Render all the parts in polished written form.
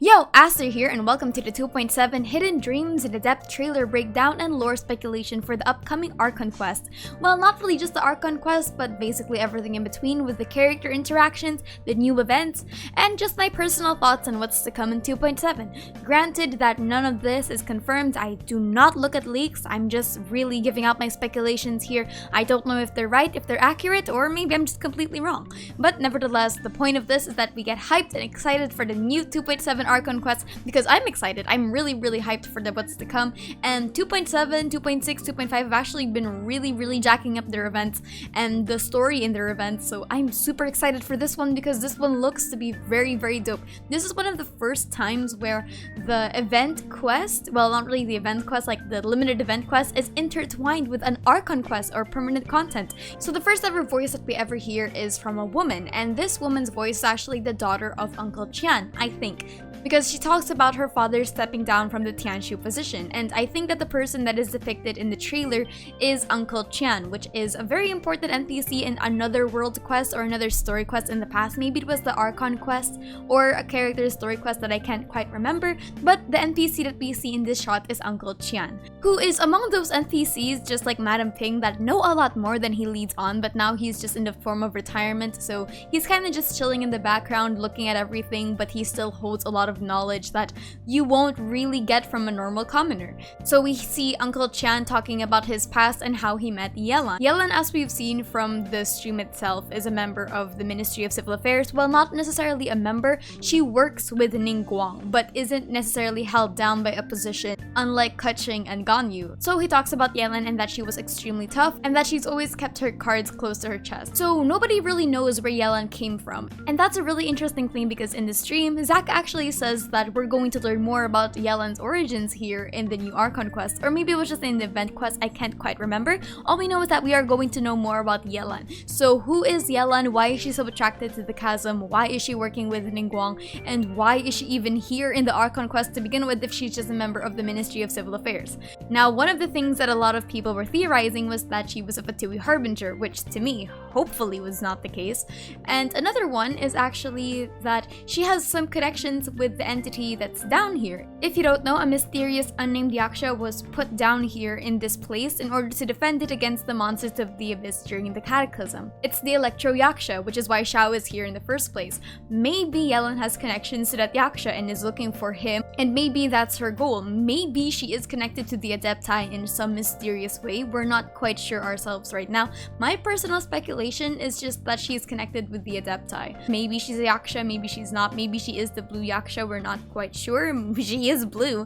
Yo, Aster here, and welcome to the 2.7 Hidden Dreams in Adept trailer breakdown and lore speculation for the upcoming Archon quest. Well, not really just the Archon quest, but basically everything in between with the character interactions, the new events, and just my personal thoughts on what's to come in 2.7. Granted that none of this is confirmed, I do not look at leaks, I'm just really giving out my speculations here. I don't know if they're right, if they're accurate, or maybe I'm just completely wrong. But nevertheless, the point of this is that we get hyped and excited for the new 2.7 Archon quest because I'm excited. I'm really hyped for what's to come, and 2.7, 2.6, 2.5 have actually been really jacking up their events and the story in their events, so I'm super excited for this one because this one looks to be very dope. This is one of the first times where the event quest, well, not really the event quest, like the limited event quest, is intertwined with an Archon quest or permanent content. So the first ever voice that we ever hear is from a woman, and this woman's voice is actually the daughter of Uncle Qian, I think, because she talks about her father stepping down from the Tianshu position, and I think that the person that is depicted in the trailer is Uncle Qian, which is a very important NPC in another world quest or another story quest in the past. Maybe it was the Archon quest or a character story quest that I can't quite remember, but the NPC that we see in this shot is Uncle Qian, who is among those NPCs just like Madam Ping that know a lot more than he leads on, but now he's just in the form of retirement, so he's kind of just chilling in the background looking at everything, but he still holds a lot of knowledge that you won't really get from a normal commoner. So we see Uncle Qian talking about his past and how he met Yelan. Yelan, as we've seen from the stream itself, is a member of the Ministry of Civil Affairs. Well, not necessarily a member, she works with Ningguang, but isn't necessarily held down by a position, unlike Keqing and Ganyu. So he talks about Yelan and that she was extremely tough and that she's always kept her cards close to her chest. So nobody really knows where Yelan came from. And that's a really interesting thing because in the stream, Zach actually says that we're going to learn more about Yelan's origins here in the new Archon quest, or maybe it was just in the event quest, I can't quite remember. All we know is that we are going to know more about Yelan. So who is Yelan? Why is she so attracted to the chasm? Why is she working with Ningguang? And why is she even here in the Archon quest to begin with if she's just a member of the Ministry of Civil Affairs? Now, one of the things that a lot of people were theorizing was that she was a Fatui Harbinger, which to me, hopefully was not the case. And another one is actually that she has some connections with the entity that's down here. If you don't know, a mysterious unnamed Yaksha was put down here in this place in order to defend it against the monsters of the abyss during the cataclysm. It's the Electro Yaksha, which is why Xiao is here in the first place. Maybe Yelan has connections to that Yaksha and is looking for him, and maybe that's her goal. Maybe she is connected to the Adepti in some mysterious way. We're not quite sure ourselves right now. My personal speculation is just that she's connected with the Adepti. Maybe she's a Yaksha, maybe she's not, maybe she is the blue Yaksha, we're not quite sure. She is blue.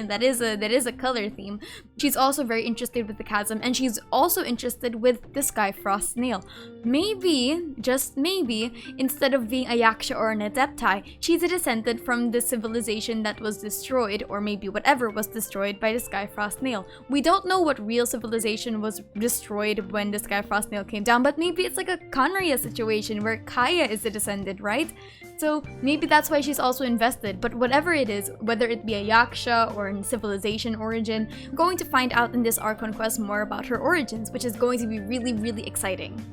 that is a color theme. She's also very interested with the chasm, and she's also interested with the Sky Frost Snail. Maybe, just maybe, instead of being a Yaksha or an Adepti, she's a descendant from the civilization that was destroyed, or maybe whatever was destroyed by the Sky Frost Snail. We don't know what real civilization was destroyed when the Sky Frost Snail came down, but maybe it's like a Conria situation where Kaya is the descendant, right? So maybe that's why she's also invested, but whatever it is, whether it be a Yaksha or a civilization origin, we're going to find out in this Archon quest more about her origins, which is going to be really exciting.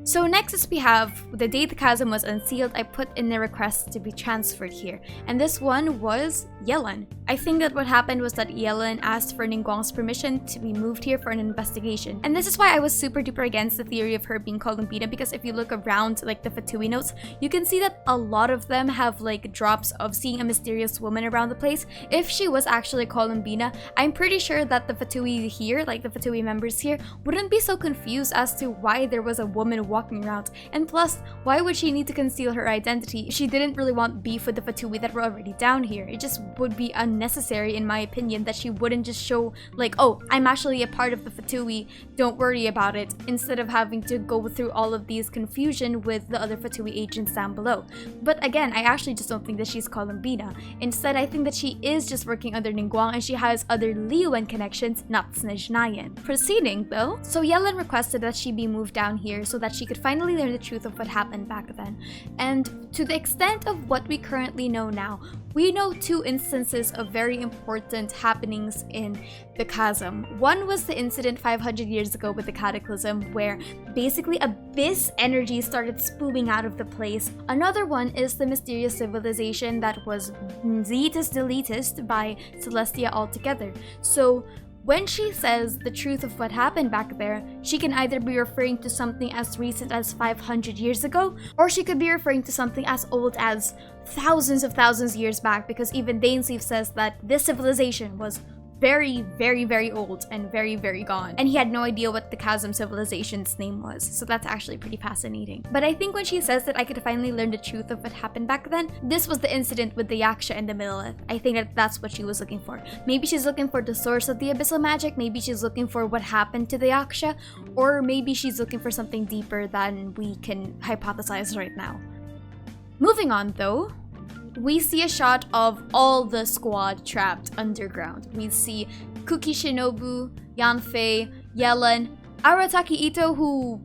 So next is we have the day the chasm was unsealed. I put in a request to be transferred here, and this one was Yelan. I think that what happened was that Yelan asked for Ningguang's permission to be moved here for an investigation, and this is why I was super duper against the theory of her being Columbina, because if you look around like the Fatui notes, you can see that a lot of them have like drops of seeing a mysterious woman around the place. If she was actually Columbina, I'm pretty sure that the Fatui here, like the Fatui members here, wouldn't be so confused as to why there was a woman walking around. And plus, why would she need to conceal her identity if she didn't really want beef with the Fatui that were already down here? It just would be unnecessary, in my opinion, that she wouldn't just show like, oh, I'm actually a part of the Fatui, don't worry about it, instead of having to go through all of these confusion with the other Fatui agents down below. But again, I actually just don't think that she's Columbina. Instead, I think that she is just working under Ningguang and she has other Liyuan connections, not Snezhnayan. Proceeding though, so Yelan requested that she be moved down here so that she could finally learn the truth of what happened back then. And to the extent of what we currently know now, we know 2 instances of very important happenings in the chasm. One was the incident 500 years ago with the cataclysm, where basically abyss energy started spewing out of the place. Another one is the mysterious civilization that was deleted by Celestia altogether. So when she says the truth of what happened back there, she can either be referring to something as recent as 500 years ago, or she could be referring to something as old as thousands of years back, because even Dainsleif says that this civilization was very, very, very old and very, very gone. And he had no idea what the Chasm civilization's name was, so that's actually pretty fascinating. But I think when she says that I could finally learn the truth of what happened back then, this was the incident with the Yaksha and the Millelith. I think that that's what she was looking for. Maybe she's looking for the source of the abyssal magic, maybe she's looking for what happened to the Yaksha, or maybe she's looking for something deeper than we can hypothesize right now. Moving on though, we see a shot of all the squad trapped underground. We see Kuki Shinobu, Yanfei, Yelan, Arataki Ito, who,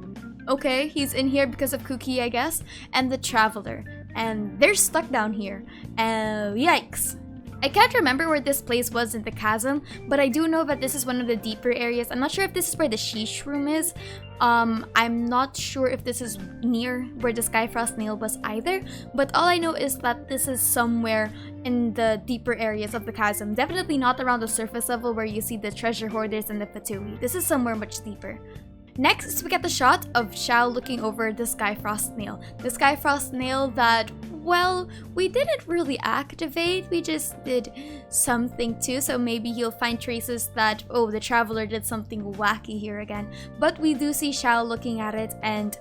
okay, he's in here because of Kuki, I guess, and the Traveler. And they're stuck down here. Yikes. I can't remember where this place was in the chasm, but I do know that this is one of the deeper areas. I'm not sure if this is where the Sheesh room is. I'm not sure if this is near where the Skyfrost nail was either, but all I know is that this is somewhere in the deeper areas of the chasm. Definitely not around the surface level where you see the treasure hoarders and the Fatui. This is somewhere much deeper. Next, we get the shot of Xiao looking over the Skyfrost nail. The Skyfrost nail that, well, we didn't really activate, we just did something too, so maybe you'll find traces that, oh, the Traveler did something wacky here again. But we do see Xiao looking at it, and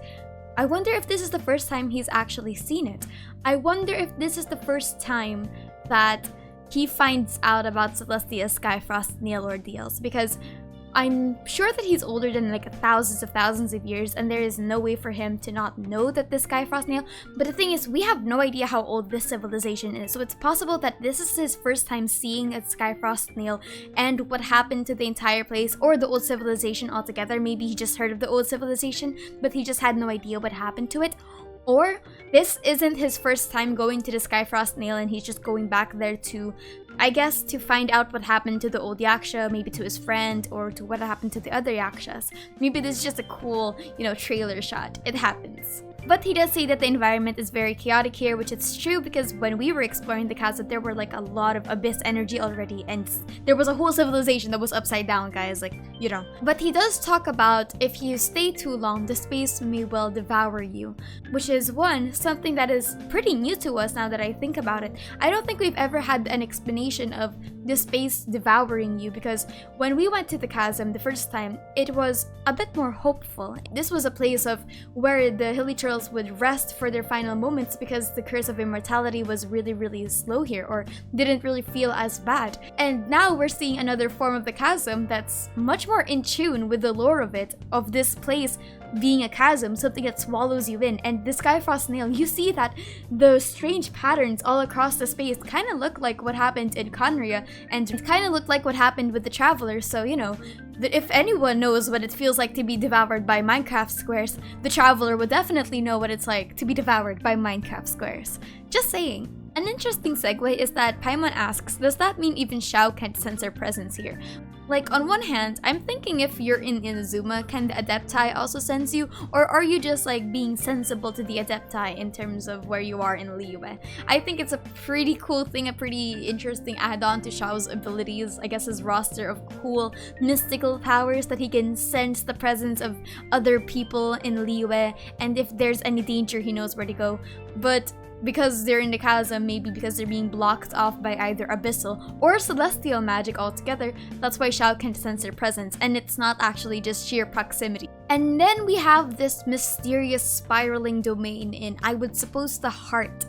I wonder if this is the first time he's actually seen it. I wonder if this is the first time that he finds out about Celestia's Skyfrost nail ordeals, because I'm sure that he's older than like thousands of years, and there is no way for him to not know that this Skyfrost nail. But the thing is, we have no idea how old this civilization is, so it's possible that this is his first time seeing a Skyfrost nail and what happened to the entire place, or the old civilization altogether. Maybe he just heard of the old civilization, but he just had no idea what happened to it. Or this isn't his first time going to the Skyfrost nail and he's just going back there to, I guess, to find out what happened to the old Yaksha, maybe to his friend, or to what happened to the other Yakshas. Maybe this is just a cool, trailer shot. It happens. But he does say that the environment is very chaotic here, which is true because when we were exploring the chasm, there were like a lot of abyss energy already, and there was a whole civilization that was upside down, guys, But he does talk about if you stay too long, the space may well devour you, which is something that is pretty new to us now that I think about it. I don't think we've ever had an explanation of the space devouring you, because when we went to the chasm the first time, it was a bit more hopeful. This was a place of where the hilly trails would rest for their final moments because the curse of immortality was really, really slow here, or didn't really feel as bad. And now we're seeing another form of the chasm that's much more in tune with the lore of it, of this place being a chasm, something that swallows you in. And the Skyfrost nail, you see that the strange patterns all across the space kind of look like what happened in Conria, and it kind of looked like what happened with the Traveler. So, if anyone knows what it feels like to be devoured by Minecraft squares, the Traveler would definitely know what it's like to be devoured by Minecraft squares. Just saying. An interesting segue is that Paimon asks, does that mean even Xiao can't sense her presence here? On one hand, I'm thinking if you're in Inazuma, can the Adepti also sense you? Or are you just being sensible to the Adepti in terms of where you are in Liyue? I think it's a pretty cool thing, a pretty interesting add-on to Xiao's abilities, I guess his roster of cool mystical powers, that he can sense the presence of other people in Liyue, and if there's any danger, he knows where to go. But because they're in the chasm, maybe because they're being blocked off by either abyssal or celestial magic altogether, that's why Xiao can sense their presence, and it's not actually just sheer proximity. And then we have this mysterious spiraling domain in, I would suppose, the heart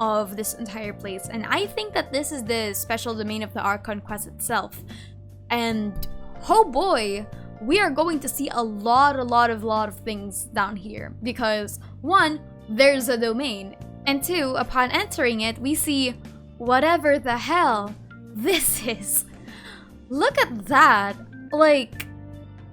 of this entire place, and I think that this is the special domain of the Archon quest itself. And oh boy, we are going to see a lot of things down here, because 1, there's a domain, and 2, upon entering it, we see whatever the hell this is. Look at that.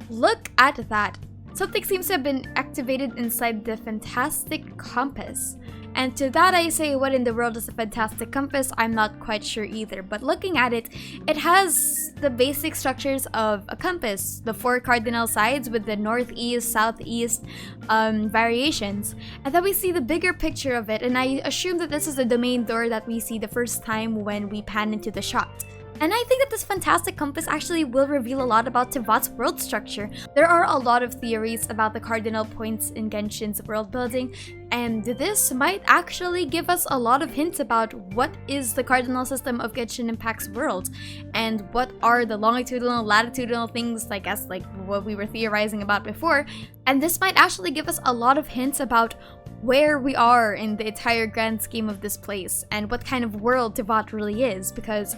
Look at that. something seems to have been activated inside the fantastic compass. And to that I say, what in the world is a fantastic compass? I'm not quite sure either, but looking at it, it has the basic structures of a compass, the 4 cardinal sides with the northeast, southeast variations. And then we see the bigger picture of it, and I assume that this is the domain door that we see the first time when we pan into the shot. And I think that this fantastic compass actually will reveal a lot about Teyvat's world structure. There are a lot of theories about the cardinal points in Genshin's world building, and this might actually give us a lot of hints about what is the cardinal system of Genshin Impact's world, and what are the longitudinal, latitudinal things, I guess, like what we were theorizing about before. And this might actually give us a lot of hints about where we are in the entire grand scheme of this place, and what kind of world Teyvat really is, because,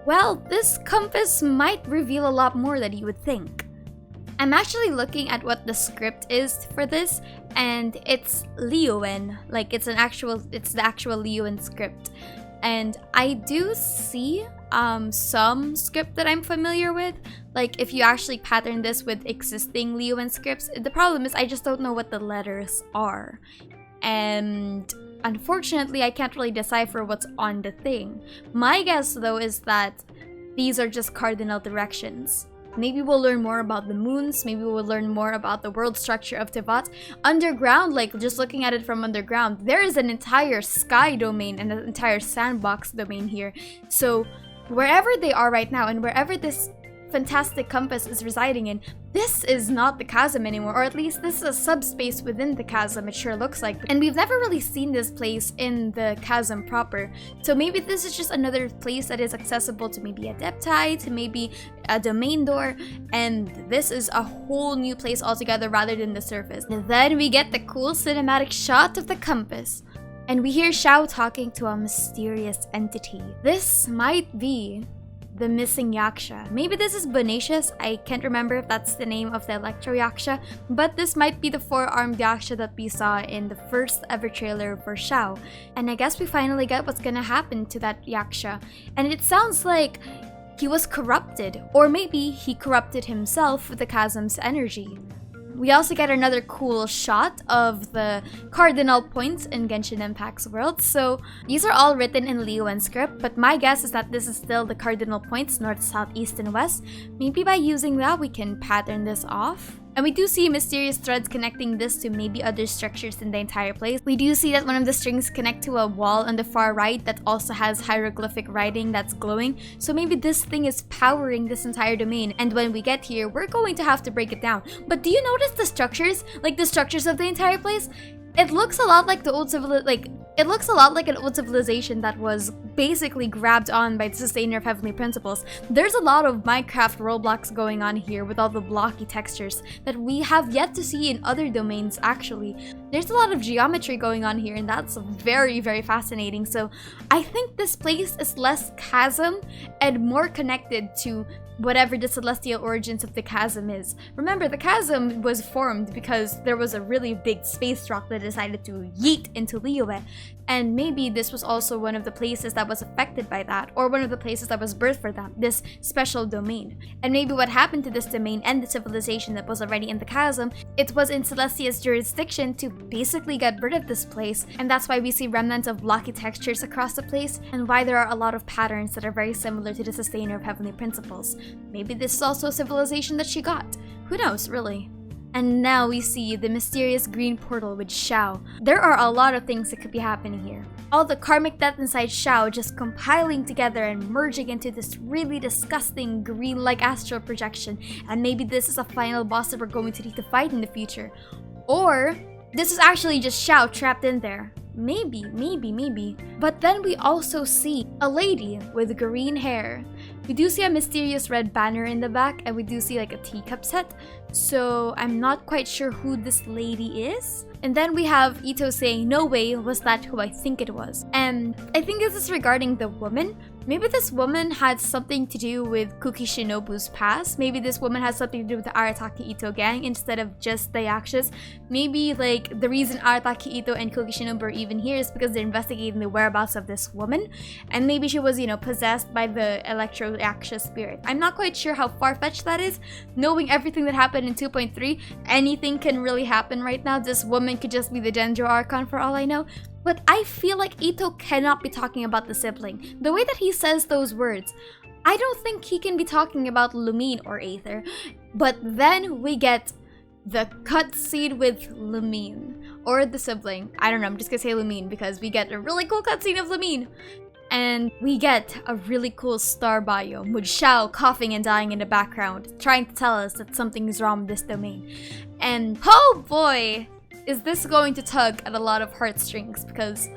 well, this compass might reveal a lot more than you would think. I'm actually looking at what the script is for this, and it's Liyuan. Like, it's the actual Liyuan script. And I do see some script that I'm familiar with. Like, if you actually pattern this with existing Liyuan scripts, the problem is I just don't know what the letters are. And unfortunately, I can't really decipher what's on the thing. My guess, though, is that these are just cardinal directions. Maybe we'll learn more about the moons, maybe we'll learn more about the world structure of Teyvat. Underground, like just looking at it from underground, there is an entire sky domain and an entire sandbox domain here. So wherever they are right now, and wherever this fantastic compass is residing in, this is not the chasm anymore, or at least this is a subspace within the chasm, it sure looks like. And we've never really seen this place in the chasm proper, so maybe this is just another place that is accessible to maybe Adepti, to maybe a domain door, and this is a whole new place altogether rather than the surface. And then we get the cool cinematic shot of the compass, and we hear Xiao talking to a mysterious entity. This might be the missing Yaksha. Maybe this is Bonacious. I can't remember if that's the name of the Electro Yaksha, but this might be the 4-armed Yaksha that we saw in the first ever trailer for Xiao. And I guess we finally get what's gonna happen to that Yaksha. And it sounds like he was corrupted, or maybe he corrupted himself with the chasm's energy. We also get another cool shot of the cardinal points in Genshin Impact's world. So these are all written in Liyuan script, but my guess is that this is still the cardinal points, north, south, east, and west. Maybe by using that we can pattern this off. And we do see mysterious threads connecting this to maybe other structures in the entire place. We do see that one of the strings connect to a wall on the far right that also has hieroglyphic writing that's glowing. So maybe this thing is powering this entire domain. And when we get here, we're going to have to break it down. But do you notice the structures? Like the structures of the entire place? It looks a lot like the old it looks a lot like an old civilization that was basically grabbed on by the sustainer of heavenly principles. There's a lot of Minecraft Roblox going on here with all the blocky textures that we have yet to see in other domains actually. There's a lot of geometry going on here, and that's very, very fascinating. So I think this place is less chasm and more connected to whatever the celestial origins of the chasm is. Remember, the chasm was formed because there was a really big space rock that decided to yeet into Liyue, and maybe this was also one of the places that was affected by that, or one of the places that was birthed for them, this special domain. And maybe what happened to this domain and the civilization that was already in the chasm, it was in Celestia's jurisdiction to basically get rid of this place, and that's why we see remnants of blocky textures across the place, and why there are a lot of patterns that are very similar to the sustainer of heavenly principles. Maybe this is also a civilization that she got. Who knows, really? And now we see the mysterious green portal with Xiao. There are a lot of things that could be happening here. All the karmic death inside Xiao just compiling together and merging into this really disgusting green-like astral projection. And maybe this is a final boss that we're going to need to fight in the future. Or this is actually just Xiao trapped in there. Maybe. But then we also see a lady with green hair. We do see a mysterious red banner in the back, and we do see like a teacup set. So I'm not quite sure who this lady is. And then we have Ito saying, "No way was that who I think it was." And I think this is regarding the woman. Maybe this woman had something to do with Kuki Shinobu's past. Maybe this woman has something to do with the Arataki Ito gang instead of just the Yakshas. Maybe like the reason Arataki Ito and Kuki Shinobu are even here is because they're investigating the whereabouts of this woman. And maybe she was, you know, possessed by the Electro Yaksha spirit. I'm not quite sure how far-fetched that is. Knowing everything that happened in 2.3, anything can really happen right now. This woman could just be the Dendro Archon for all I know. But I feel like Ito cannot be talking about the sibling. The way that he says those words, I don't think he can be talking about Lumine or Aether. But then we get the cutscene with Lumine. Or the sibling. I don't know, I'm just gonna say Lumine because we get a really cool cutscene of Lumine. And we get a really cool star biome with Xiao coughing and dying in the background, trying to tell us that something is wrong with this domain. And oh boy! Is this going to tug at a lot of heartstrings, because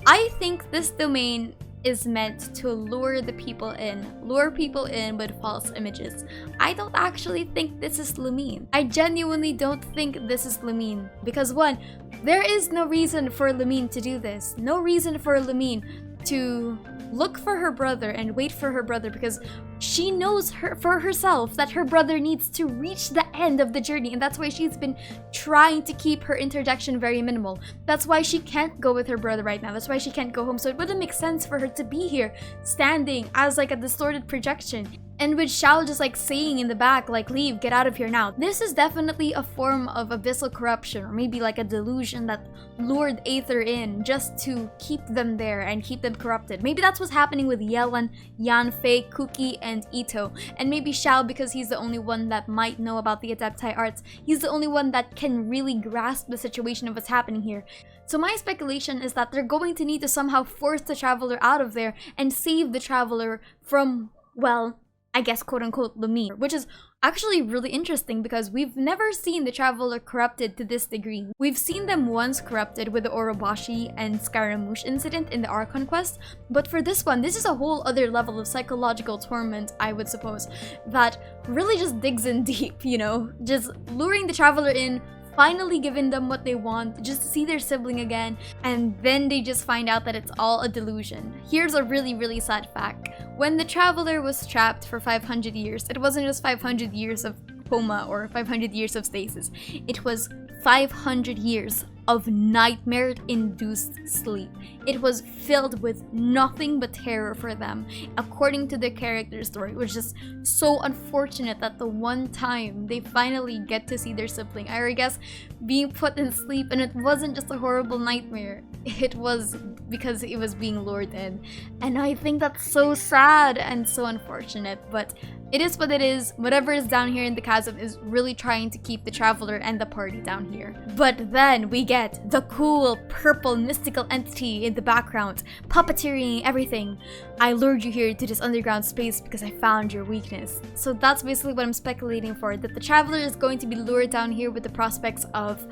I think this domain is meant to lure people in with false images. I don't actually think this is Lumine. I genuinely don't think this is Lumine, because one, there is no reason for Lumine to do this. No reason for Lumine to look for her brother and wait for her brother, because she knows for herself that her brother needs to reach the end of the journey, and that's why she's been trying to keep her interjection very minimal. That's why she can't go with her brother right now. That's why she can't go home. So it wouldn't make sense for her to be here standing as like a distorted projection. And with Xiao just like saying in the back, like, leave, get out of here now. This is definitely a form of abyssal corruption, or maybe like a delusion that lured Aether in just to keep them there and keep them corrupted. Maybe that's what's happening with Yelan, Yanfei, Kuki, and Ito. And maybe Xiao, because he's the only one that might know about the Adepti arts, he's the only one that can really grasp the situation of what's happening here. So my speculation is that they're going to need to somehow force the Traveler out of there and save the Traveler from, well, I guess quote-unquote Lumine, which is actually really interesting because we've never seen the Traveler corrupted to this degree. We've seen them once corrupted with the Orobashi and Scaramouche incident in the Archon quest, but for this one, this is a whole other level of psychological torment, I would suppose, that really just digs in deep, you know? Just luring the Traveler in, finally giving them what they want, just to see their sibling again, and then they just find out that it's all a delusion. Here's a really, really sad fact. When the Traveler was trapped for 500 years, it wasn't just 500 years of coma or 500 years of stasis. It was 500 years of nightmare-induced sleep. It was filled with nothing but terror for them, according to the character story, which is so unfortunate that the one time they finally get to see their sibling, I guess, being put in sleep, and it wasn't just a horrible nightmare, it was because it was being lured in. And I think that's so sad and so unfortunate, but it is what it is. Whatever is down here in the chasm is really trying to keep the Traveler and the party down here. But then we get the cool purple mystical entity in the background, puppeteering everything. I lured you here to this underground space because I found your weakness. So that's basically what I'm speculating for, that the Traveler is going to be lured down here with the prospects of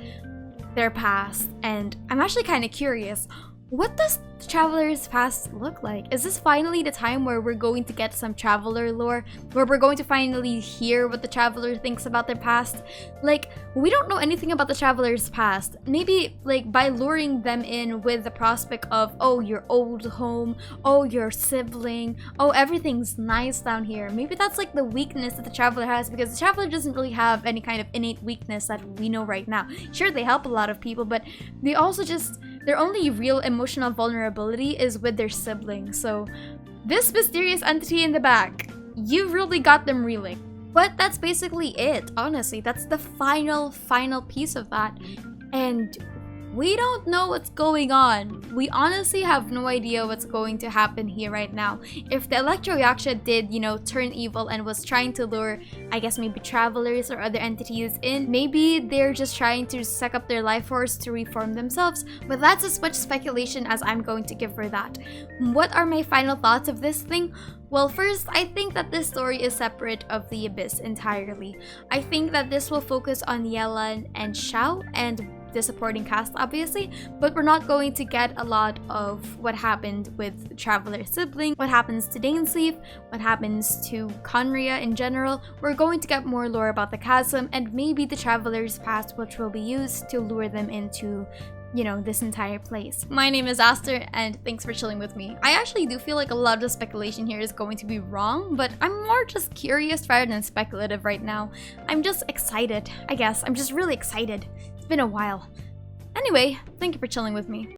their past. And I'm actually kind of curious, what does the Traveler's past look like? Is this finally the time where we're going to get some Traveler lore? Where we're going to finally hear what the Traveler thinks about their past? Like, we don't know anything about the Traveler's past. Maybe, like, by luring them in with the prospect of, oh, your old home, oh, your sibling, oh, everything's nice down here. Maybe that's, like, the weakness that the Traveler has, because the Traveler doesn't really have any kind of innate weakness that we know right now. Sure, they help a lot of people, but they also just... their only real emotional vulnerability is with their siblings. So this mysterious entity in the back, you really got them reeling. But that's basically it, honestly. That's the final piece of that. And we don't know what's going on. We honestly have no idea what's going to happen here right now. If the Electro Yaksha did, you know, turn evil and was trying to lure, I guess maybe Travelers or other entities in, maybe they're just trying to suck up their life force to reform themselves. But that's as much speculation as I'm going to give for that. What are my final thoughts of this thing? Well, first, I think that this story is separate of the Abyss entirely. I think that this will focus on Yelan and Xiao and the supporting cast, obviously, but we're not going to get a lot of what happened with the Traveler's sibling, what happens to Dainsleif, what happens to Conria in general. We're going to get more lore about the chasm and maybe the Traveler's past, which will be used to lure them into you know, this entire place. My name is Aster, and thanks for chilling with me. I actually do feel like a lot of the speculation here is going to be wrong, but I'm more just curious rather than speculative right now. I'm just excited, I guess. I'm just really excited. It's been a while. Anyway, thank you for chilling with me.